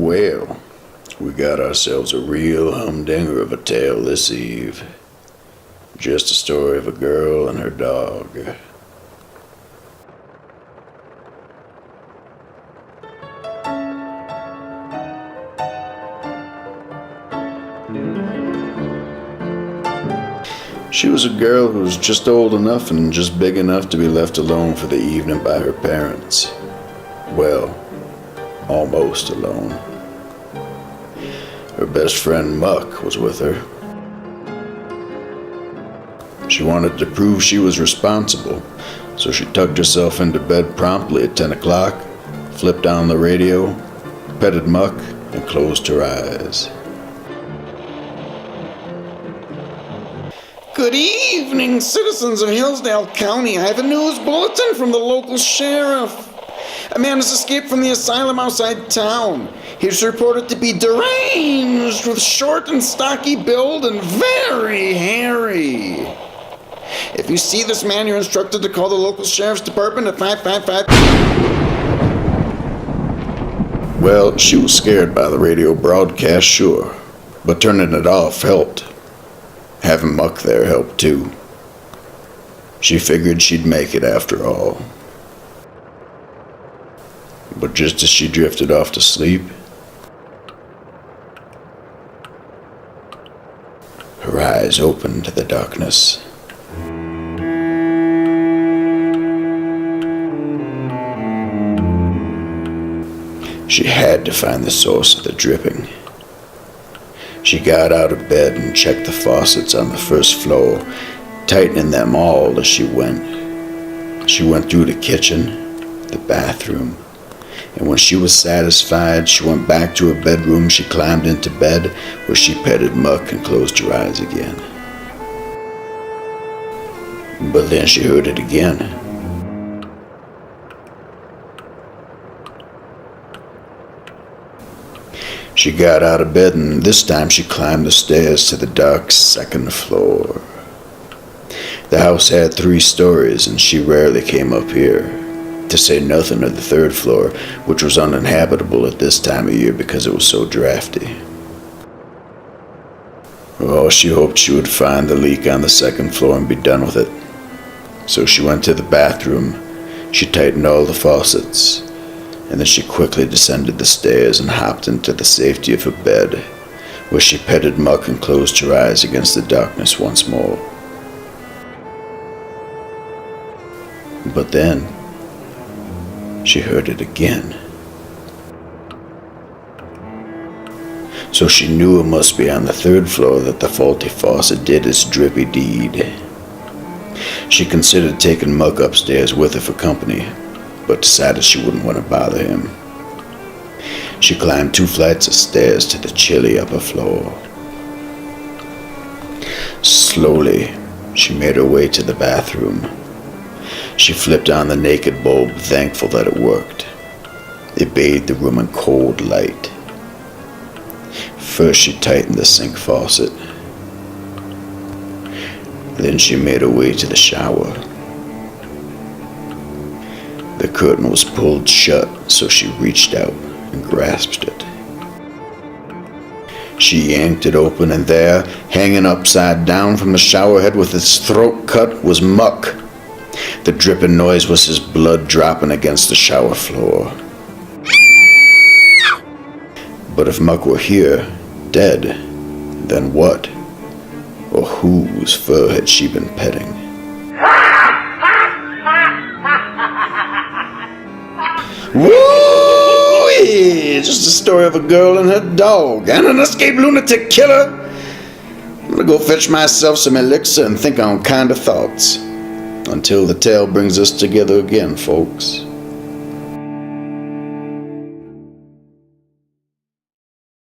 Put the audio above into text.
Well, we got ourselves a real humdinger of a tale this eve. Just a story of a girl and her dog. She was a girl who was just old enough and just big enough to be left alone for the evening by her parents. Well, almost alone. Her best friend Muck was with her. She wanted to prove she was responsible, so she tucked herself into bed promptly at 10 o'clock, flipped on the radio, petted Muck, and closed her eyes. Good evening, citizens of Hillsdale County. I have a news bulletin from the local sheriff. A man has escaped from the asylum outside town. He's reported to be deranged with short and stocky build and very hairy. If you see this man, you're instructed to call the local sheriff's department at 555. Well, she was scared by the radio broadcast, sure, but turning it off helped. Having Muck there helped too. She figured she'd make it after all. But just as she drifted off to sleep, her eyes opened to the darkness. She had to find the source of the dripping. She got out of bed and checked the faucets on the first floor, tightening them all as she went. She went through the kitchen, the bathroom, and when she was satisfied, she went back to her bedroom. She climbed into bed, where she petted Muck and closed her eyes again. But then she heard it again. She got out of bed, and this time she climbed the stairs to the dark second floor. The house had 3 stories, and she rarely came up here, to say nothing of the 3rd floor, which was uninhabitable at this time of year because it was so drafty. Oh, she hoped she would find the leak on the 2nd floor and be done with it. So she went to the bathroom, she tightened all the faucets, and then she quickly descended the stairs and hopped into the safety of her bed, where she petted Muck and closed her eyes against the darkness once more. But then, she heard it again. So she knew it must be on the 3rd floor that the faulty faucet did its drippy deed. She considered taking Muck upstairs with her for company, but decided she wouldn't want to bother him. She climbed 2 flights of stairs to the chilly upper floor. Slowly, she made her way to the bathroom. She flipped on the naked bulb, thankful that it worked. It bathed the room in cold light. First, she tightened the sink faucet. Then she made her way to the shower. The curtain was pulled shut, so she reached out and grasped it. She yanked it open, and there, hanging upside down from the shower head with its throat cut, was Muck. The dripping noise was his blood dropping against the shower floor. But if Muck were here, dead, then what? Or whose fur had she been petting? Woo-wee! Just a story of a girl and her dog and an escaped lunatic killer. I'm gonna go fetch myself some elixir and think on kinder thoughts. Until the tale brings us together again, folks.